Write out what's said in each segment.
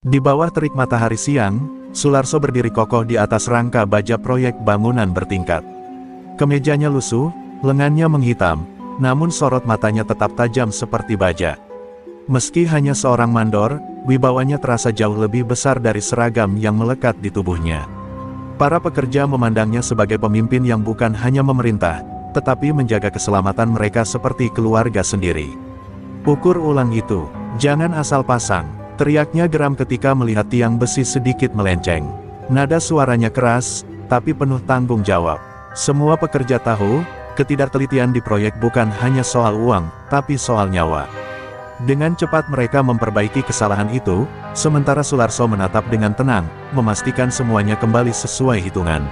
Di bawah terik matahari siang, Sularso berdiri kokoh di atas rangka baja proyek bangunan bertingkat. Kemejanya lusuh, lengannya menghitam, namun sorot matanya tetap tajam seperti baja. Meski hanya seorang mandor, wibawanya terasa jauh lebih besar dari seragam yang melekat di tubuhnya. Para pekerja memandangnya sebagai pemimpin yang bukan hanya memerintah, tetapi menjaga keselamatan mereka seperti keluarga sendiri. "Ukur ulang itu, jangan asal pasang," teriaknya geram ketika melihat tiang besi sedikit melenceng. Nada suaranya keras, tapi penuh tanggung jawab. Semua pekerja tahu, ketidaktelitian di proyek bukan hanya soal uang, tapi soal nyawa. Dengan cepat mereka memperbaiki kesalahan itu, sementara Sularso menatap dengan tenang, memastikan semuanya kembali sesuai hitungan.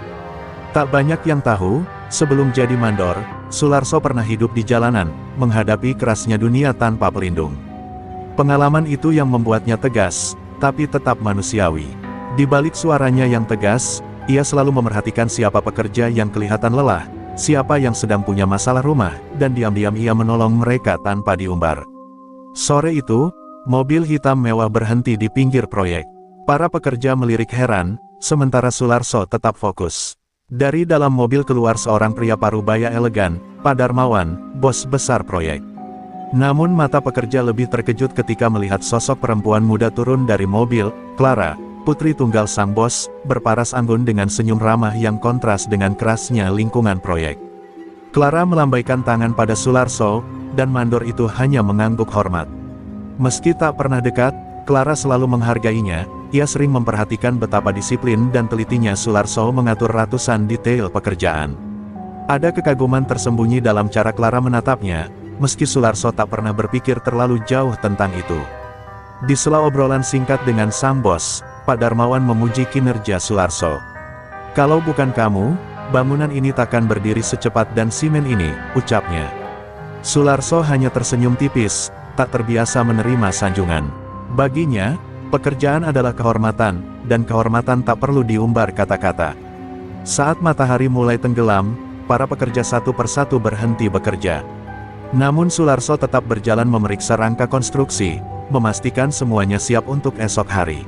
Tak banyak yang tahu, sebelum jadi mandor, Sularso pernah hidup di jalanan, menghadapi kerasnya dunia tanpa pelindung. Pengalaman itu yang membuatnya tegas, tapi tetap manusiawi. Di balik suaranya yang tegas, ia selalu memerhatikan siapa pekerja yang kelihatan lelah, siapa yang sedang punya masalah rumah, dan diam-diam ia menolong mereka tanpa diumbar. Sore itu, mobil hitam mewah berhenti di pinggir proyek. Para pekerja melirik heran, sementara Sularso tetap fokus. Dari dalam mobil keluar seorang pria parubaya elegan, Pak Darmawan, bos besar proyek. Namun mata pekerja lebih terkejut ketika melihat sosok perempuan muda turun dari mobil. Clara, putri tunggal sang bos, berparas anggun dengan senyum ramah yang kontras dengan kerasnya lingkungan proyek. Clara melambaikan tangan pada Sularso, dan mandor itu hanya mengangguk hormat. Meski tak pernah dekat, Clara selalu menghargainya. Ia sering memperhatikan betapa disiplin dan telitinya Sularso mengatur ratusan detail pekerjaan. Ada kekaguman tersembunyi dalam cara Clara menatapnya, meski Sularso tak pernah berpikir terlalu jauh tentang itu. Di sela obrolan singkat dengan sang bos, Pak Darmawan memuji kinerja Sularso. "Kalau bukan kamu, bangunan ini takkan berdiri secepat dan simen ini," ucapnya. Sularso hanya tersenyum tipis, tak terbiasa menerima sanjungan. Baginya, pekerjaan adalah kehormatan, dan kehormatan tak perlu diumbar kata-kata. Saat matahari mulai tenggelam, para pekerja satu persatu berhenti bekerja. Namun Sularso tetap berjalan memeriksa rangka konstruksi, memastikan semuanya siap untuk esok hari.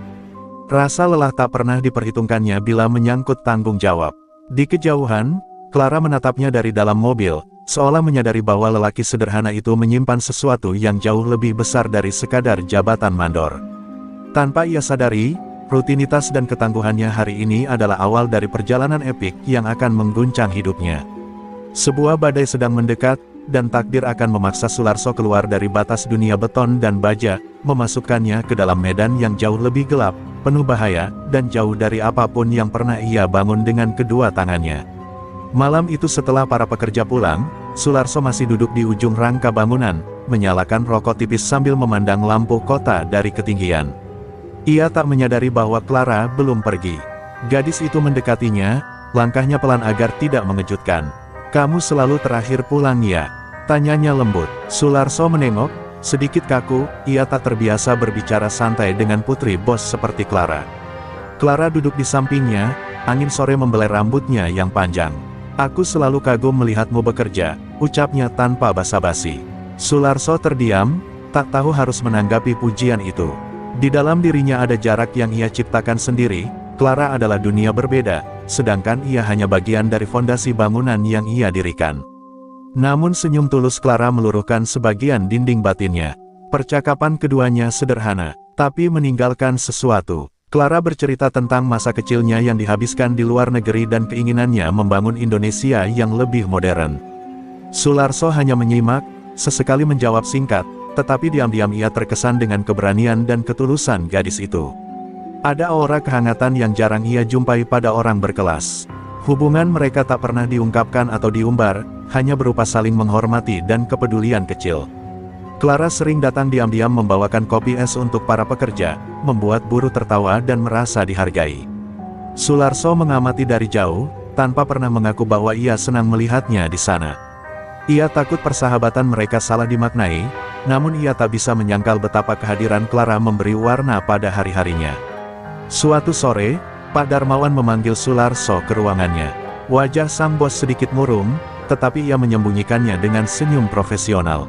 Rasa lelah tak pernah diperhitungkannya bila menyangkut tanggung jawab. Di kejauhan, Clara menatapnya dari dalam mobil, seolah menyadari bahwa lelaki sederhana itu menyimpan sesuatu yang jauh lebih besar dari sekadar jabatan mandor. Tanpa ia sadari, rutinitas dan ketangguhannya hari ini adalah awal dari perjalanan epik yang akan mengguncang hidupnya. Sebuah badai sedang mendekat, dan takdir akan memaksa Sularso keluar dari batas dunia beton dan baja, memasukkannya ke dalam medan yang jauh lebih gelap, penuh bahaya, dan jauh dari apapun yang pernah ia bangun dengan kedua tangannya. Malam itu setelah para pekerja pulang, Sularso masih duduk di ujung rangka bangunan, menyalakan rokok tipis sambil memandang lampu kota dari ketinggian. Ia tak menyadari bahwa Clara belum pergi. Gadis itu mendekatinya, langkahnya pelan agar tidak mengejutkan. "Kamu selalu terakhir pulang ya?" tanyanya lembut. Sularso menengok, sedikit kaku, ia tak terbiasa berbicara santai dengan putri bos seperti Clara. Clara duduk di sampingnya, angin sore membelai rambutnya yang panjang. "Aku selalu kagum melihatmu bekerja," ucapnya tanpa basa-basi. Sularso terdiam, tak tahu harus menanggapi pujian itu. Di dalam dirinya ada jarak yang ia ciptakan sendiri. Clara adalah dunia berbeda, sedangkan ia hanya bagian dari fondasi bangunan yang ia dirikan. Namun senyum tulus Clara meluruhkan sebagian dinding batinnya. Percakapan keduanya sederhana, tapi meninggalkan sesuatu. Clara bercerita tentang masa kecilnya yang dihabiskan di luar negeri dan keinginannya membangun Indonesia yang lebih modern. Sularso hanya menyimak, sesekali menjawab singkat, tetapi diam-diam ia terkesan dengan keberanian dan ketulusan gadis itu. Ada aura kehangatan yang jarang ia jumpai pada orang berkelas. Hubungan mereka tak pernah diungkapkan atau diumbar, hanya berupa saling menghormati dan kepedulian kecil. Clara sering datang diam-diam membawakan kopi es untuk para pekerja, membuat buruh tertawa dan merasa dihargai. Sularso mengamati dari jauh, tanpa pernah mengaku bahwa ia senang melihatnya di sana. Ia takut persahabatan mereka salah dimaknai, namun ia tak bisa menyangkal betapa kehadiran Clara memberi warna pada hari-harinya. Suatu sore, Pak Darmawan memanggil Sularso ke ruangannya. Wajah sang bos sedikit murung, tetapi ia menyembunyikannya dengan senyum profesional.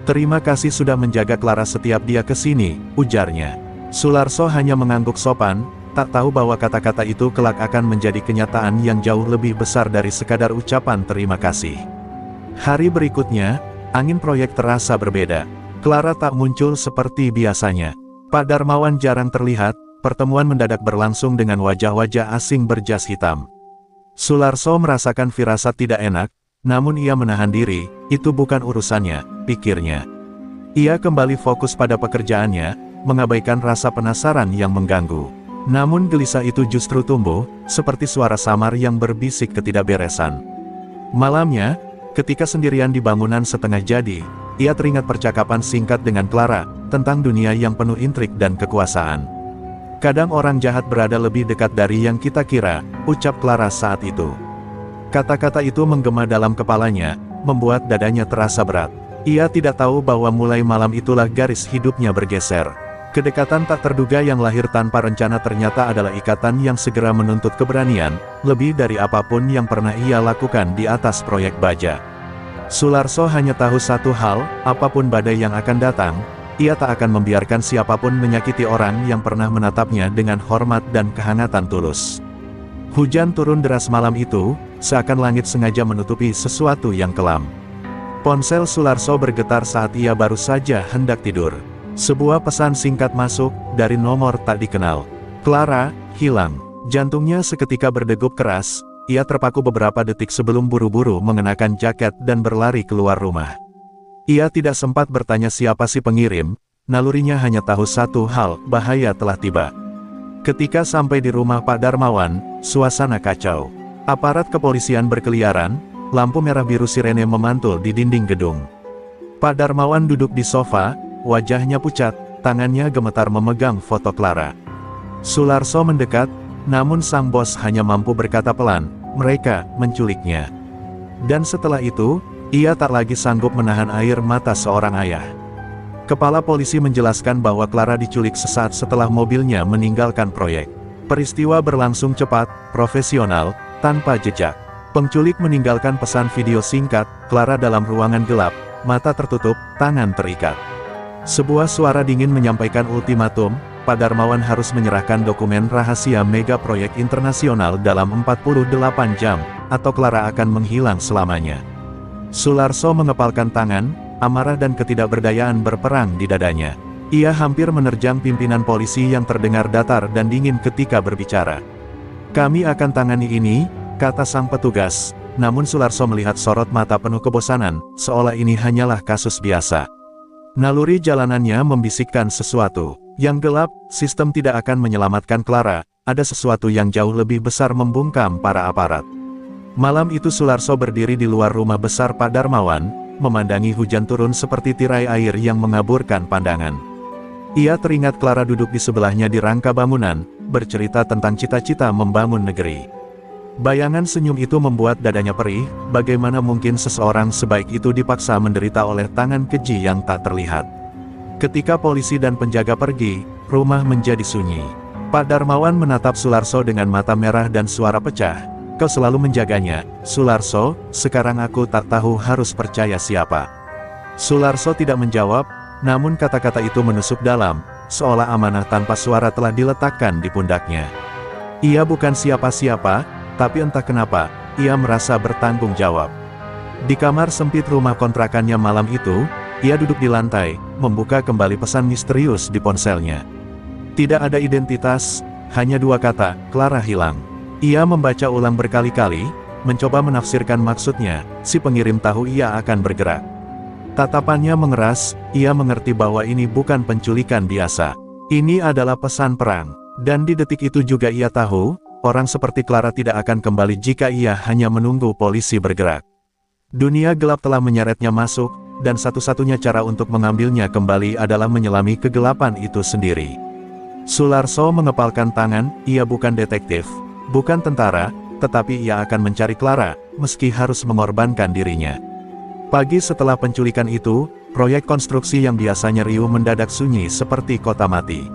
"Terima kasih sudah menjaga Clara setiap dia ke sini," ujarnya. Sularso hanya mengangguk sopan, tak tahu bahwa kata-kata itu kelak akan menjadi kenyataan yang jauh lebih besar dari sekadar ucapan terima kasih. Hari berikutnya, angin proyek terasa berbeda. Clara tak muncul seperti biasanya. Pak Darmawan jarang terlihat, pertemuan mendadak berlangsung dengan wajah-wajah asing berjas hitam. Sularso merasakan firasat tidak enak, namun ia menahan diri, itu bukan urusannya, pikirnya. Ia kembali fokus pada pekerjaannya, mengabaikan rasa penasaran yang mengganggu. Namun gelisah itu justru tumbuh, seperti suara samar yang berbisik ketidakberesan. Malamnya, ketika sendirian di bangunan setengah jadi, ia teringat percakapan singkat dengan Clara, tentang dunia yang penuh intrik dan kekuasaan. Kadang orang jahat berada lebih dekat dari yang kita kira, ucap Clara saat itu. Kata-kata itu menggema dalam kepalanya, membuat dadanya terasa berat. Ia tidak tahu bahwa mulai malam itulah garis hidupnya bergeser. Kedekatan tak terduga yang lahir tanpa rencana ternyata adalah ikatan yang segera menuntut keberanian, lebih dari apapun yang pernah ia lakukan di atas proyek baja. Sularso hanya tahu satu hal, apapun badai yang akan datang, ia tak akan membiarkan siapapun menyakiti orang yang pernah menatapnya dengan hormat dan kehangatan tulus. Hujan turun deras malam itu, seakan langit sengaja menutupi sesuatu yang kelam. Ponsel Sularso bergetar saat ia baru saja hendak tidur. Sebuah pesan singkat masuk, dari nomor tak dikenal. Clara, hilang. Jantungnya seketika berdegup keras, ia terpaku beberapa detik sebelum buru-buru mengenakan jaket dan berlari keluar rumah. Ia tidak sempat bertanya siapa si pengirim, nalurinya hanya tahu satu hal, bahaya telah tiba. Ketika sampai di rumah Pak Darmawan, suasana kacau. Aparat kepolisian berkeliaran, lampu merah biru sirene memantul di dinding gedung. Pak Darmawan duduk di sofa, wajahnya pucat, tangannya gemetar memegang foto Clara. Sularso mendekat, namun sang bos hanya mampu berkata pelan, mereka menculiknya. Dan setelah itu, ia tak lagi sanggup menahan air mata seorang ayah. Kepala polisi menjelaskan bahwa Clara diculik sesaat setelah mobilnya meninggalkan proyek. Peristiwa berlangsung cepat, profesional, tanpa jejak. Pengculik meninggalkan pesan video singkat, Clara dalam ruangan gelap, mata tertutup, tangan terikat. Sebuah suara dingin menyampaikan ultimatum, Pak Darmawan harus menyerahkan dokumen rahasia mega proyek internasional dalam 48 jam, atau Clara akan menghilang selamanya. Sularso mengepalkan tangan, amarah dan ketidakberdayaan berperang di dadanya. Ia hampir menerjang pimpinan polisi yang terdengar datar dan dingin ketika berbicara. Kami akan tangani ini, kata sang petugas, namun Sularso melihat sorot mata penuh kebosanan, seolah ini hanyalah kasus biasa. Naluri jalanannya membisikkan sesuatu. Yang gelap, sistem tidak akan menyelamatkan Clara, ada sesuatu yang jauh lebih besar membungkam para aparat. Malam itu Sularso berdiri di luar rumah besar Pak Darmawan, memandangi hujan turun seperti tirai air yang mengaburkan pandangan. Ia teringat Clara duduk di sebelahnya di rangka bangunan, bercerita tentang cita-cita membangun negeri. Bayangan senyum itu membuat dadanya perih, bagaimana mungkin seseorang sebaik itu dipaksa menderita oleh tangan keji yang tak terlihat. Ketika polisi dan penjaga pergi, rumah menjadi sunyi. Pak Darmawan menatap Sularso dengan mata merah dan suara pecah. Kau selalu menjaganya, Sularso, sekarang aku tak tahu harus percaya siapa. Sularso tidak menjawab, namun kata-kata itu menusuk dalam, seolah amanah tanpa suara telah diletakkan di pundaknya. Ia bukan siapa-siapa, tapi entah kenapa, ia merasa bertanggung jawab. Di kamar sempit rumah kontrakannya malam itu, ia duduk di lantai, membuka kembali pesan misterius di ponselnya. Tidak ada identitas, hanya dua kata, Clara hilang. Ia membaca ulang berkali-kali, mencoba menafsirkan maksudnya, si pengirim tahu ia akan bergerak. Tatapannya mengeras, ia mengerti bahwa ini bukan penculikan biasa. Ini adalah pesan perang. Dan di detik itu juga ia tahu, orang seperti Clara tidak akan kembali jika ia hanya menunggu polisi bergerak. Dunia gelap telah menyeretnya masuk, dan satu-satunya cara untuk mengambilnya kembali adalah menyelami kegelapan itu sendiri. Sularso mengepalkan tangan, ia bukan detektif. Bukan tentara, tetapi ia akan mencari Clara, meski harus mengorbankan dirinya. Pagi setelah penculikan itu, proyek konstruksi yang biasanya riuh mendadak sunyi seperti kota mati.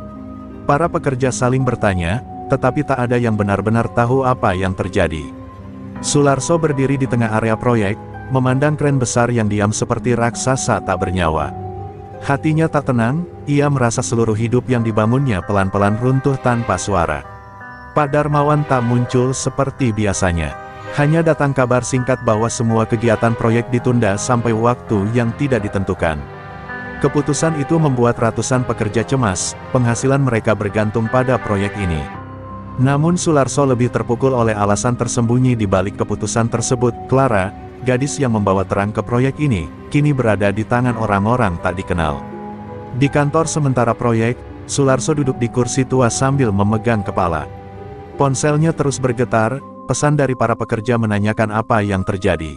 Para pekerja saling bertanya, tetapi tak ada yang benar-benar tahu apa yang terjadi. Sularso berdiri di tengah area proyek, memandang kren besar yang diam seperti raksasa tak bernyawa. Hatinya tak tenang, ia merasa seluruh hidup yang dibangunnya pelan-pelan runtuh tanpa suara. Pak Darmawan tak muncul seperti biasanya. Hanya datang kabar singkat bahwa semua kegiatan proyek ditunda sampai waktu yang tidak ditentukan. Keputusan itu membuat ratusan pekerja cemas, penghasilan mereka bergantung pada proyek ini. Namun Sularso lebih terpukul oleh alasan tersembunyi di balik keputusan tersebut. Clara, gadis yang membawa terang ke proyek ini, kini berada di tangan orang-orang tak dikenal. Di kantor sementara proyek, Sularso duduk di kursi tua sambil memegang kepala. Ponselnya terus bergetar, pesan dari para pekerja menanyakan apa yang terjadi.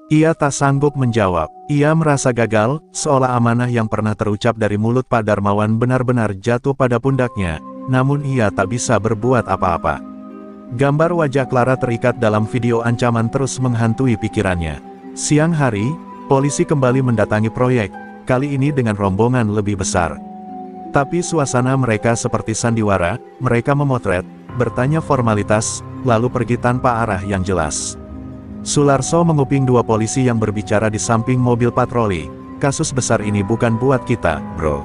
Ia tak sanggup menjawab. Ia merasa gagal, seolah amanah yang pernah terucap dari mulut Pak Darmawan benar-benar jatuh pada pundaknya, namun ia tak bisa berbuat apa-apa. Gambar wajah Clara terikat dalam video ancaman terus menghantui pikirannya. Siang hari, polisi kembali mendatangi proyek, kali ini dengan rombongan lebih besar. Tapi suasana mereka seperti sandiwara, mereka memotret, bertanya formalitas, lalu pergi tanpa arah yang jelas. Sularso menguping dua polisi yang berbicara di samping mobil patroli. Kasus besar ini bukan buat kita, bro.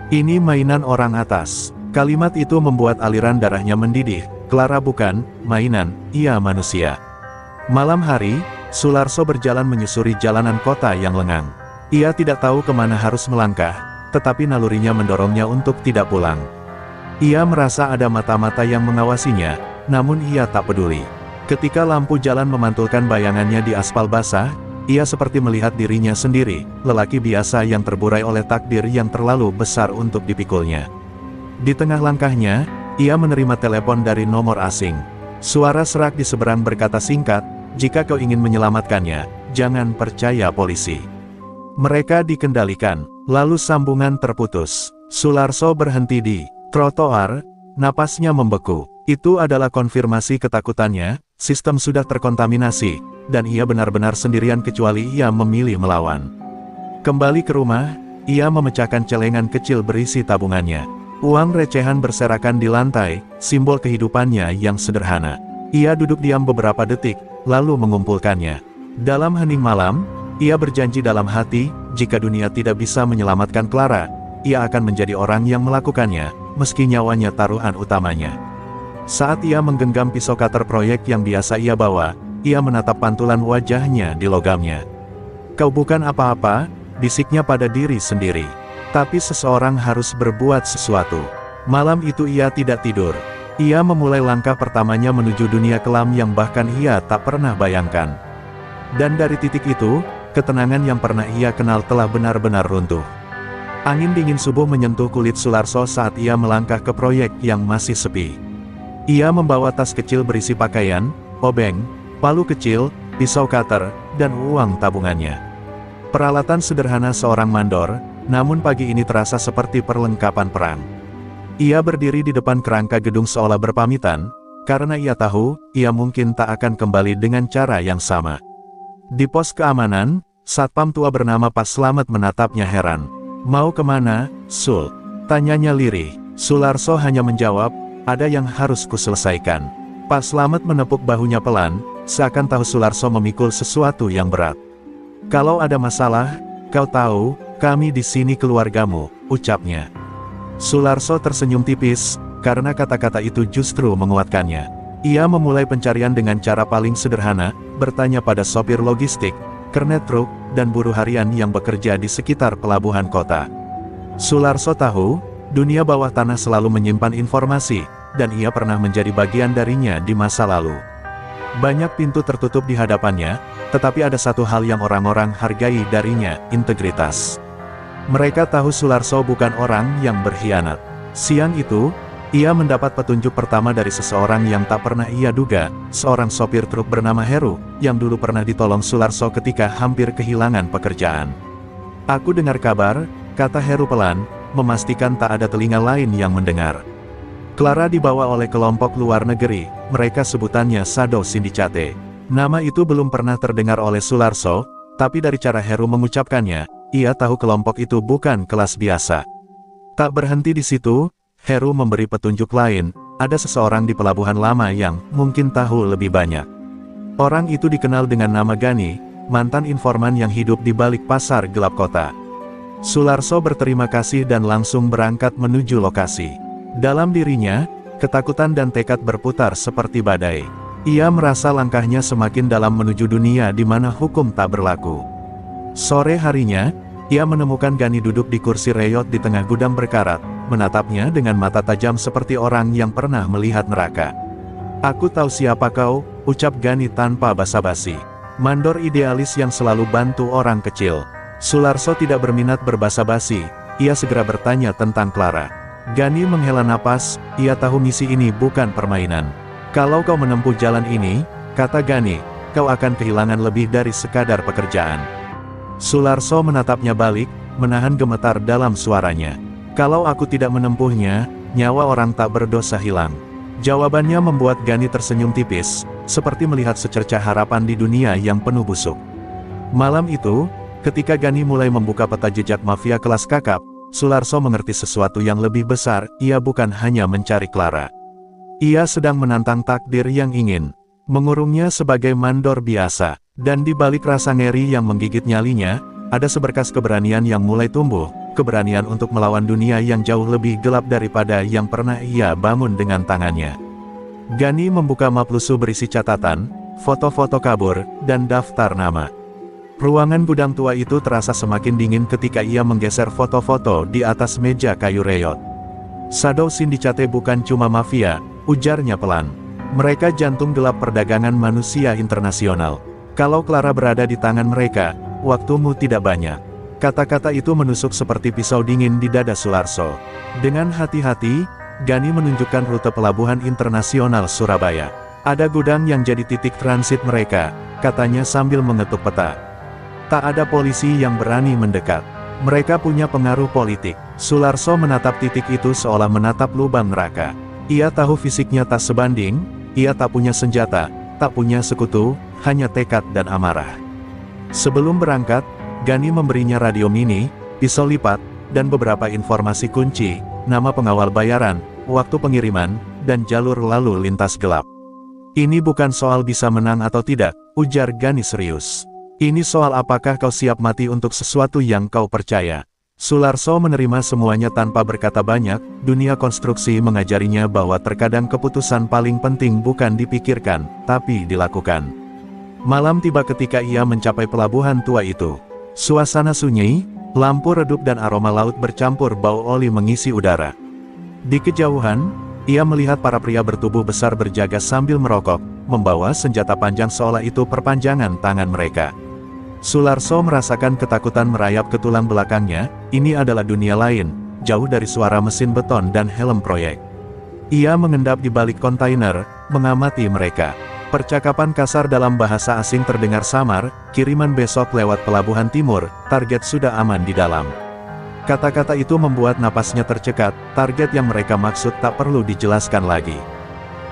Ini mainan orang atas. Kalimat itu membuat aliran darahnya mendidih. Clara bukan mainan, ia manusia. Malam hari, Sularso berjalan menyusuri jalanan kota yang lengang. Ia tidak tahu kemana harus melangkah, tetapi nalurinya mendorongnya untuk tidak pulang. Ia merasa ada mata-mata yang mengawasinya, namun ia tak peduli. Ketika lampu jalan memantulkan bayangannya di aspal basah, ia seperti melihat dirinya sendiri, lelaki biasa yang terburai oleh takdir yang terlalu besar untuk dipikulnya. Di tengah langkahnya, ia menerima telepon dari nomor asing. Suara serak di seberang berkata singkat, "Jika kau ingin menyelamatkannya, jangan percaya polisi. Mereka dikendalikan." Lalu sambungan terputus. Sularso berhenti di trotoar, napasnya membeku. Itu adalah konfirmasi ketakutannya, sistem sudah terkontaminasi, dan ia benar-benar sendirian kecuali ia memilih melawan. Kembali ke rumah, ia memecahkan celengan kecil berisi tabungannya. Uang recehan berserakan di lantai, simbol kehidupannya yang sederhana. Ia duduk diam beberapa detik, lalu mengumpulkannya. Dalam hening malam, ia berjanji dalam hati, jika dunia tidak bisa menyelamatkan Clara, ia akan menjadi orang yang melakukannya, meski nyawanya taruhan utamanya. Saat ia menggenggam pisau cutter proyek yang biasa ia bawa, ia menatap pantulan wajahnya di logamnya. "Kau bukan apa-apa," bisiknya pada diri sendiri. Tapi seseorang harus berbuat sesuatu. Malam itu ia tidak tidur. Ia memulai langkah pertamanya menuju dunia kelam yang bahkan ia tak pernah bayangkan. Dan dari titik itu, ketenangan yang pernah ia kenal telah benar-benar runtuh. Angin dingin subuh menyentuh kulit Sularso saat ia melangkah ke proyek yang masih sepi. Ia membawa tas kecil berisi pakaian, obeng, palu kecil, pisau cutter, dan uang tabungannya. Peralatan sederhana seorang mandor, namun pagi ini terasa seperti perlengkapan perang. Ia berdiri di depan kerangka gedung seolah berpamitan, karena ia tahu, ia mungkin tak akan kembali dengan cara yang sama. Di pos keamanan, satpam tua bernama Pak Slamet menatapnya heran. "Mau kemana, Sul?" tanyanya lirih. Sularso hanya menjawab, "Ada yang harus kuselesaikan." Pak Slamet menepuk bahunya pelan, seakan tahu Sularso memikul sesuatu yang berat. "Kalau ada masalah, kau tahu, kami di sini keluargamu," ucapnya. Sularso tersenyum tipis, karena kata-kata itu justru menguatkannya. Ia memulai pencarian dengan cara paling sederhana, bertanya pada sopir logistik, kernet truk, dan buruh harian yang bekerja di sekitar pelabuhan kota. Sularso tahu, dunia bawah tanah selalu menyimpan informasi, dan ia pernah menjadi bagian darinya di masa lalu. Banyak pintu tertutup di hadapannya, tetapi ada satu hal yang orang-orang hargai darinya, integritas. Mereka tahu Sularso bukan orang yang berkhianat. Siang itu, ia mendapat petunjuk pertama dari seseorang yang tak pernah ia duga, seorang sopir truk bernama Heru, yang dulu pernah ditolong Sularso ketika hampir kehilangan pekerjaan. "Aku dengar kabar," kata Heru pelan, memastikan tak ada telinga lain yang mendengar. "Clara dibawa oleh kelompok luar negeri, mereka sebutannya Shadow Syndicate." Nama itu belum pernah terdengar oleh Sularso, tapi dari cara Heru mengucapkannya, ia tahu kelompok itu bukan kelas biasa. Tak berhenti di situ, Heru memberi petunjuk lain, ada seseorang di pelabuhan lama yang mungkin tahu lebih banyak. Orang itu dikenal dengan nama Gani, mantan informan yang hidup di balik pasar gelap kota. Sularso berterima kasih dan langsung berangkat menuju lokasi. Dalam dirinya, ketakutan dan tekad berputar seperti badai. Ia merasa langkahnya semakin dalam menuju dunia di mana hukum tak berlaku. Sore harinya, ia menemukan Gani duduk di kursi reyot di tengah gudang berkarat, menatapnya dengan mata tajam seperti orang yang pernah melihat neraka. "Aku tahu siapa kau," ucap Gani tanpa basa-basi. Mandor idealis yang selalu bantu orang kecil. Sularso tidak berminat berbasa-basi, ia segera bertanya tentang Clara. Gani menghela napas, ia tahu misi ini bukan permainan. "Kalau kau menempuh jalan ini," kata Gani, "kau akan kehilangan lebih dari sekadar pekerjaan." Sularso menatapnya balik, menahan gemetar dalam suaranya. "Kalau aku tidak menempuhnya, nyawa orang tak berdosa hilang." Jawabannya membuat Gani tersenyum tipis, seperti melihat secercah harapan di dunia yang penuh busuk. Malam itu, ketika Gani mulai membuka peta jejak mafia kelas kakap, Sularso mengerti sesuatu yang lebih besar. Ia bukan hanya mencari Clara. Ia sedang menantang takdir yang ingin mengurungnya sebagai mandor biasa. Dan di balik rasa ngeri yang menggigit nyalinya, ada seberkas keberanian yang mulai tumbuh, keberanian untuk melawan dunia yang jauh lebih gelap daripada yang pernah ia bangun dengan tangannya. Gani membuka map lusuh berisi catatan, foto-foto kabur, dan daftar nama. Ruangan gudang tua itu terasa semakin dingin ketika ia menggeser foto-foto di atas meja kayu reyot. "Shadow Syndicate bukan cuma mafia," ujarnya pelan. "Mereka jantung gelap perdagangan manusia internasional. Kalau Clara berada di tangan mereka, waktumu tidak banyak." Kata-kata itu menusuk seperti pisau dingin di dada Sularso. Dengan hati-hati, Gani menunjukkan rute pelabuhan internasional Surabaya. "Ada gudang yang jadi titik transit mereka," katanya sambil mengetuk peta. "Tak ada polisi yang berani mendekat. Mereka punya pengaruh politik." Sularso menatap titik itu seolah menatap lubang neraka. Ia tahu fisiknya tak sebanding, ia tak punya senjata, tak punya sekutu, hanya tekad dan amarah. Sebelum berangkat, Gani memberinya radio mini, pisau lipat, dan beberapa informasi kunci, nama pengawal bayaran, waktu pengiriman, dan jalur lalu lintas gelap. "Ini bukan soal bisa menang atau tidak," ujar Gani serius. "Ini soal apakah kau siap mati untuk sesuatu yang kau percaya." Sularso menerima semuanya tanpa berkata banyak. Dunia konstruksi mengajarinya bahwa terkadang keputusan paling penting bukan dipikirkan, tapi dilakukan. Malam tiba ketika ia mencapai pelabuhan tua itu. Suasana sunyi, lampu redup dan aroma laut bercampur bau oli mengisi udara. Di kejauhan, ia melihat para pria bertubuh besar berjaga sambil merokok, membawa senjata panjang seolah itu perpanjangan tangan mereka. Sularso merasakan ketakutan merayap ke tulang belakangnya. Ini adalah dunia lain, jauh dari suara mesin beton dan helm proyek. Ia mengendap di balik kontainer, mengamati mereka. Percakapan kasar dalam bahasa asing terdengar samar, "Kiriman besok lewat pelabuhan timur, target sudah aman di dalam." Kata-kata itu membuat napasnya tercekat, target yang mereka maksud tak perlu dijelaskan lagi.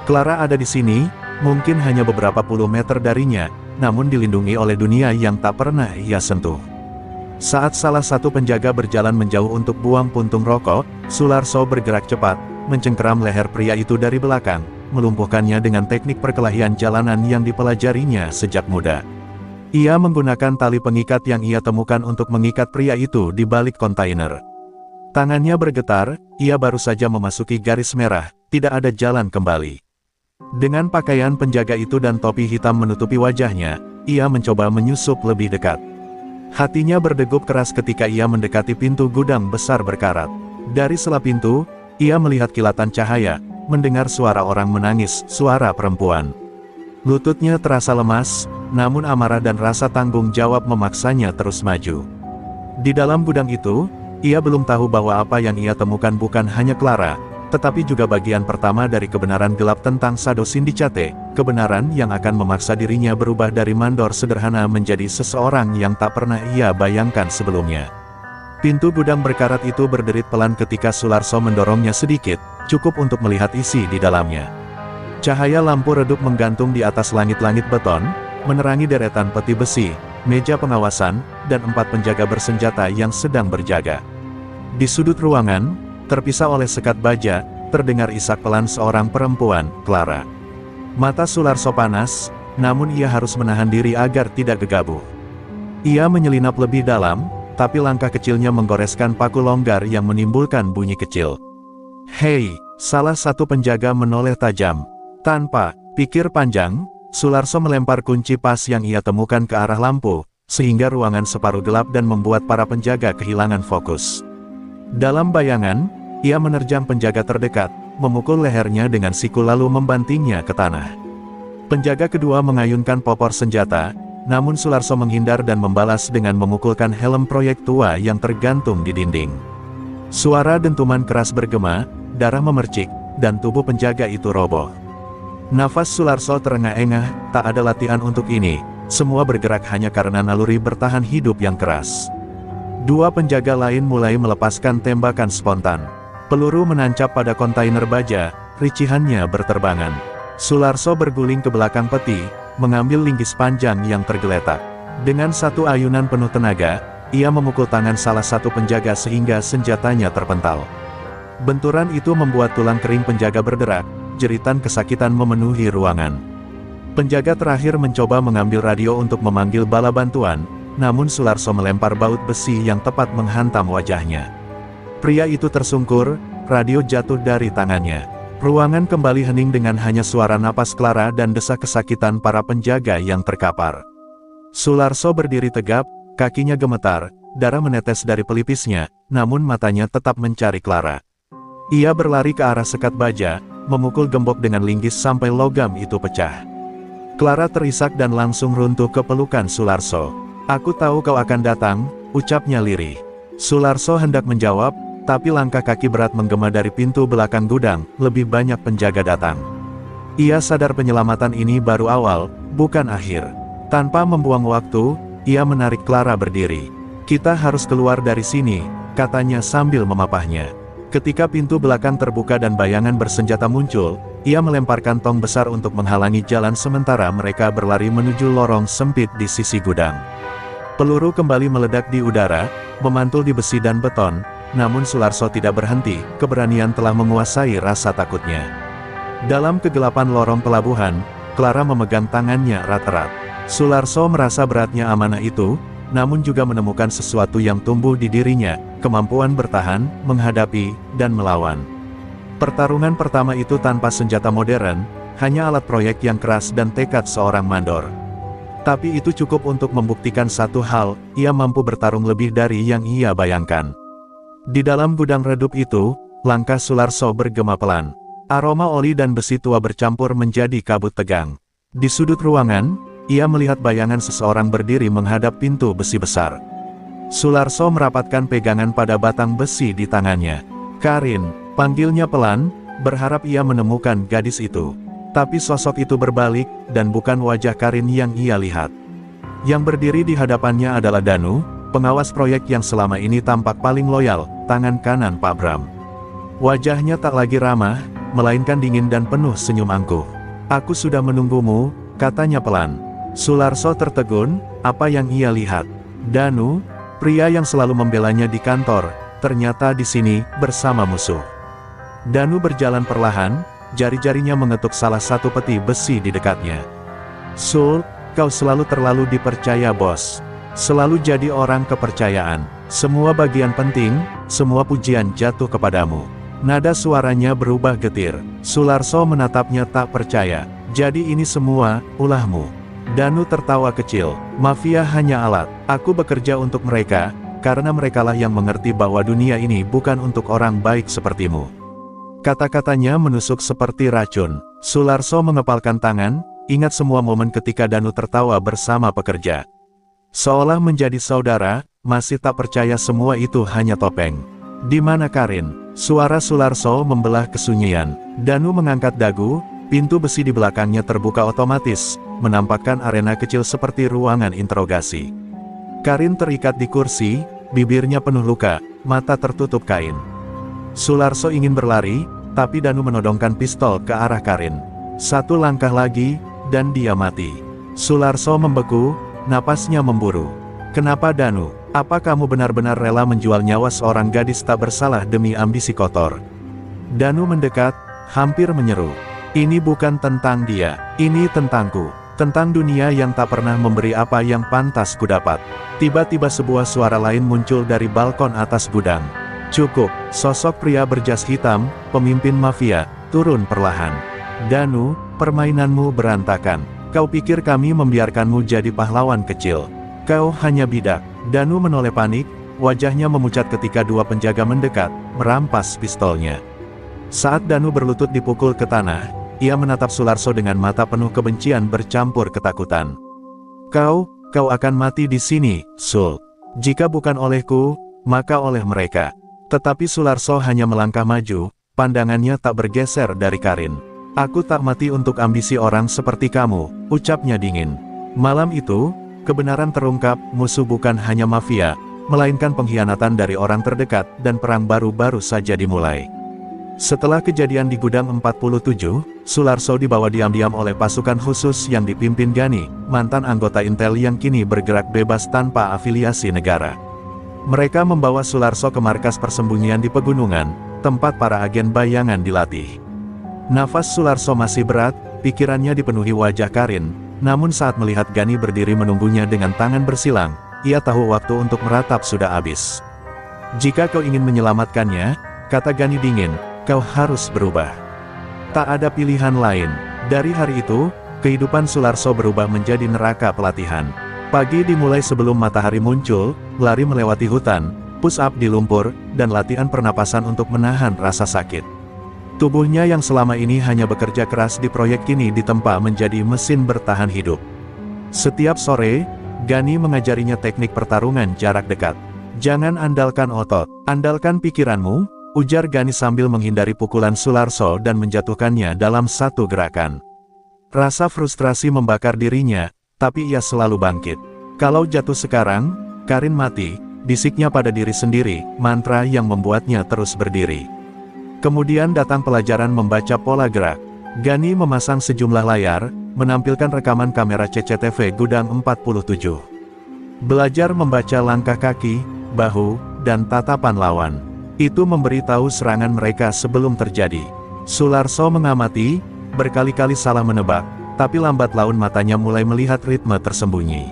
Clara ada di sini, mungkin hanya beberapa puluh meter darinya, namun dilindungi oleh dunia yang tak pernah ia sentuh. Saat salah satu penjaga berjalan menjauh untuk buang puntung rokok, Sularso bergerak cepat, mencengkeram leher pria itu dari belakang, melumpuhkannya dengan teknik perkelahian jalanan yang dipelajarinya sejak muda. Ia menggunakan tali pengikat yang ia temukan untuk mengikat pria itu di balik kontainer. Tangannya bergetar, ia baru saja memasuki garis merah, tidak ada jalan kembali. Dengan pakaian penjaga itu dan topi hitam menutupi wajahnya, ia mencoba menyusup lebih dekat. Hatinya berdegup keras ketika ia mendekati pintu gudang besar berkarat. Dari sela pintu, ia melihat kilatan cahaya, mendengar suara orang menangis, suara perempuan. Lututnya terasa lemas, namun amarah dan rasa tanggung jawab memaksanya terus maju. Di dalam gudang itu, ia belum tahu bahwa apa yang ia temukan bukan hanya Clara, tetapi juga bagian pertama dari kebenaran gelap tentang Shadow Syndicate, kebenaran yang akan memaksa dirinya berubah dari mandor sederhana menjadi seseorang yang tak pernah ia bayangkan sebelumnya. Pintu gudang berkarat itu berderit pelan ketika Sularso mendorongnya sedikit, cukup untuk melihat isi di dalamnya. Cahaya lampu redup menggantung di atas langit-langit beton, menerangi deretan peti besi, meja pengawasan, dan 4 penjaga bersenjata yang sedang berjaga. Di sudut ruangan, terpisah oleh sekat baja, terdengar isak pelan seorang perempuan, Clara. Mata Sularso panas, namun ia harus menahan diri agar tidak gegabah. Ia menyelinap lebih dalam, tapi langkah kecilnya menggoreskan paku longgar yang menimbulkan bunyi kecil. "Hei!" salah satu penjaga menoleh tajam. Tanpa pikir panjang, Sularso melempar kunci pas yang ia temukan ke arah lampu, sehingga ruangan separuh gelap dan membuat para penjaga kehilangan fokus. Dalam bayangan, ia menerjang penjaga terdekat, memukul lehernya dengan siku lalu membantingnya ke tanah. Penjaga kedua mengayunkan popor senjata, namun Sularso menghindar dan membalas dengan memukulkan helm proyek tua yang tergantung di dinding. Suara dentuman keras bergema, darah memercik, dan tubuh penjaga itu roboh. Nafas Sularso terengah-engah, tak ada latihan untuk ini, semua bergerak hanya karena naluri bertahan hidup yang keras. Dua penjaga lain mulai melepaskan tembakan spontan. Peluru menancap pada kontainer baja, ricihannya berterbangan. Sularso berguling ke belakang peti, mengambil linggis panjang yang tergeletak. Dengan satu ayunan penuh tenaga, ia memukul tangan salah satu penjaga sehingga senjatanya terpental. Benturan itu membuat tulang kering penjaga berderak, jeritan kesakitan memenuhi ruangan. Penjaga terakhir mencoba mengambil radio untuk memanggil bala bantuan, namun Sularso melempar baut besi yang tepat menghantam wajahnya. Pria itu tersungkur, radio jatuh dari tangannya. Ruangan kembali hening dengan hanya suara napas Clara dan desak kesakitan para penjaga yang terkapar. Sularso berdiri tegap, kakinya gemetar, darah menetes dari pelipisnya, namun matanya tetap mencari Clara. Ia berlari ke arah sekat baja, memukul gembok dengan linggis sampai logam itu pecah. Clara terisak dan langsung runtuh ke pelukan Sularso. "Aku tahu kau akan datang," ucapnya lirih. Sularso hendak menjawab, tapi langkah kaki berat menggema dari pintu belakang gudang, lebih banyak penjaga datang. Ia sadar penyelamatan ini baru awal, bukan akhir. Tanpa membuang waktu, ia menarik Clara berdiri. "Kita harus keluar dari sini," katanya sambil memapahnya. Ketika pintu belakang terbuka dan bayangan bersenjata muncul, ia melemparkan tong besar untuk menghalangi jalan sementara mereka berlari menuju lorong sempit di sisi gudang. Peluru kembali meledak di udara, memantul di besi dan beton, namun Sularso tidak berhenti, keberanian telah menguasai rasa takutnya. Dalam kegelapan lorong pelabuhan, Clara memegang tangannya erat-erat. Sularso merasa beratnya amanah itu, namun juga menemukan sesuatu yang tumbuh di dirinya, kemampuan bertahan, menghadapi, dan melawan. Pertarungan pertama itu tanpa senjata modern, hanya alat proyek yang keras dan tekad seorang mandor. Tapi itu cukup untuk membuktikan satu hal, ia mampu bertarung lebih dari yang ia bayangkan. Di dalam gudang redup itu, langkah Sularso bergema pelan. Aroma oli dan besi tua bercampur menjadi kabut tegang. Di sudut ruangan, ia melihat bayangan seseorang berdiri menghadap pintu besi besar. Sularso merapatkan pegangan pada batang besi di tangannya. "Karin," panggilnya pelan, berharap ia menemukan gadis itu. Tapi sosok itu berbalik, dan bukan wajah Karin yang ia lihat. Yang berdiri di hadapannya adalah Danu, pengawas proyek yang selama ini tampak paling loyal, tangan kanan Pak Bram. Wajahnya tak lagi ramah, melainkan dingin dan penuh senyum angkuh. "Aku sudah menunggumu," katanya pelan. Sularso tertegun, apa yang ia lihat? Danu, pria yang selalu membelanya di kantor, ternyata di sini, bersama musuh. Danu berjalan perlahan, jari-jarinya mengetuk salah satu peti besi di dekatnya. "Sul, kau selalu terlalu dipercaya bos. Selalu jadi orang kepercayaan. Semua bagian penting, semua pujian jatuh kepadamu." Nada suaranya berubah getir. Sularso menatapnya tak percaya. "Jadi ini semua, ulahmu?" Danu tertawa kecil. "Mafia hanya alat. Aku bekerja untuk mereka, karena merekalah yang mengerti bahwa dunia ini bukan untuk orang baik sepertimu." Kata-katanya menusuk seperti racun. Sularso mengepalkan tangan, ingat semua momen ketika Danu tertawa bersama pekerja. Seolah menjadi saudara, masih tak percaya semua itu hanya topeng. "Di mana Karin?" Suara Sularso membelah kesunyian. Danu mengangkat dagu, pintu besi di belakangnya terbuka otomatis, menampakkan arena kecil seperti ruangan interogasi. Karin terikat di kursi, bibirnya penuh luka, mata tertutup kain. Sularso ingin berlari, tapi Danu menodongkan pistol ke arah Karin. Satu langkah lagi, dan dia mati. Sularso membeku, napasnya memburu. "Kenapa Danu? Apa kamu benar-benar rela menjual nyawa seorang gadis tak bersalah demi ambisi kotor?" Danu mendekat, hampir menyeru. "Ini bukan tentang dia, ini tentangku." Tentang dunia yang tak pernah memberi apa yang pantas kudapat. Tiba-tiba sebuah suara lain muncul dari balkon atas gudang. Cukup, sosok pria berjas hitam, pemimpin mafia, turun perlahan. Danu, permainanmu berantakan. Kau pikir kami membiarkanmu jadi pahlawan kecil? Kau hanya bidak. Danu menoleh panik, wajahnya memucat ketika dua penjaga mendekat, merampas pistolnya. Saat Danu berlutut dipukul ke tanah, ia menatap Sularso dengan mata penuh kebencian bercampur ketakutan. Kau akan mati di sini, Sul. Jika bukan olehku, maka oleh mereka. Tetapi Sularso hanya melangkah maju, pandangannya tak bergeser dari Karin. Aku tak mati untuk ambisi orang seperti kamu, ucapnya dingin. Malam itu, kebenaran terungkap, musuh bukan hanya mafia, melainkan pengkhianatan dari orang terdekat, dan perang baru saja dimulai. Setelah kejadian di gudang 47, Sularso dibawa diam-diam oleh pasukan khusus yang dipimpin Gani, mantan anggota Intel yang kini bergerak bebas tanpa afiliasi negara. Mereka membawa Sularso ke markas persembunyian di pegunungan, tempat para agen bayangan dilatih. Nafas Sularso masih berat, pikirannya dipenuhi wajah Karin, namun saat melihat Gani berdiri menunggunya dengan tangan bersilang, ia tahu waktu untuk meratap sudah habis. Jika kau ingin menyelamatkannya, kata Gani dingin, kau harus berubah. Tak ada pilihan lain. Dari hari itu, kehidupan Sularso berubah menjadi neraka pelatihan. Pagi dimulai sebelum matahari muncul, lari melewati hutan, push up di lumpur, dan latihan pernapasan untuk menahan rasa sakit. Tubuhnya yang selama ini hanya bekerja keras di proyek kini ditempa menjadi mesin bertahan hidup. Setiap sore, Gani mengajarinya teknik pertarungan jarak dekat. Jangan andalkan otot, andalkan pikiranmu, ujar Gani sambil menghindari pukulan Sularso dan menjatuhkannya dalam satu gerakan. Rasa frustrasi membakar dirinya, tapi ia selalu bangkit. Kalau jatuh sekarang, Karin mati, bisiknya pada diri sendiri, mantra yang membuatnya terus berdiri. Kemudian datang pelajaran membaca pola gerak. Gani memasang sejumlah layar, menampilkan rekaman kamera CCTV gudang 47. Belajar membaca langkah kaki, bahu, dan tatapan lawan. Itu memberitahu serangan mereka sebelum terjadi. Sularso mengamati, berkali-kali salah menebak, tapi lambat laun matanya mulai melihat ritme tersembunyi.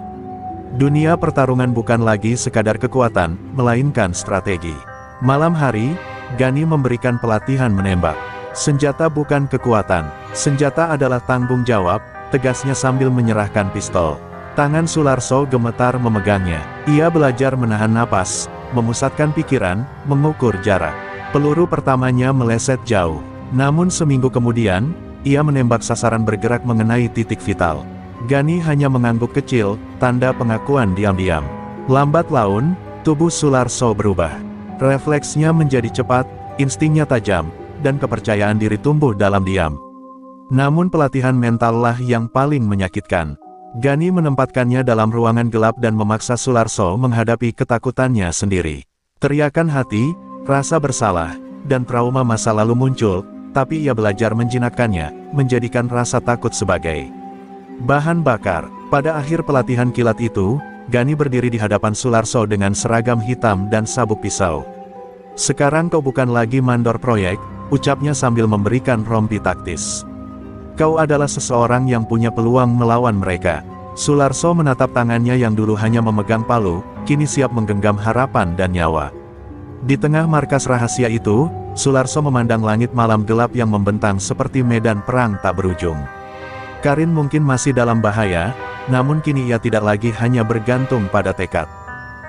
Dunia pertarungan bukan lagi sekadar kekuatan, melainkan strategi. Malam hari, Gani memberikan pelatihan menembak. Senjata bukan kekuatan, senjata adalah tanggung jawab, tegasnya sambil menyerahkan pistol. Tangan Sularso gemetar memegangnya. Ia belajar menahan napas, memusatkan pikiran, mengukur jarak. Peluru pertamanya meleset jauh. Namun seminggu kemudian, ia menembak sasaran bergerak mengenai titik vital. Gani hanya mengangguk kecil, tanda pengakuan diam-diam. Lambat laun, tubuh Sularso berubah. Refleksnya menjadi cepat, instingnya tajam, dan kepercayaan diri tumbuh dalam diam. Namun pelatihan mentallah yang paling menyakitkan. Gani menempatkannya dalam ruangan gelap dan memaksa Sularso menghadapi ketakutannya sendiri. Teriakan hati, rasa bersalah, dan trauma masa lalu muncul, tapi ia belajar menjinakkannya, menjadikan rasa takut sebagai bahan bakar. Pada akhir pelatihan kilat itu, Gani berdiri di hadapan Sularso dengan seragam hitam dan sabuk pisau. Sekarang kau bukan lagi mandor proyek, ucapnya sambil memberikan rompi taktis. Kau adalah seseorang yang punya peluang melawan mereka. Sularso menatap tangannya yang dulu hanya memegang palu, kini siap menggenggam harapan dan nyawa. Di tengah markas rahasia itu, Sularso memandang langit malam gelap yang membentang seperti medan perang tak berujung. Karin mungkin masih dalam bahaya, namun kini ia tidak lagi hanya bergantung pada tekad.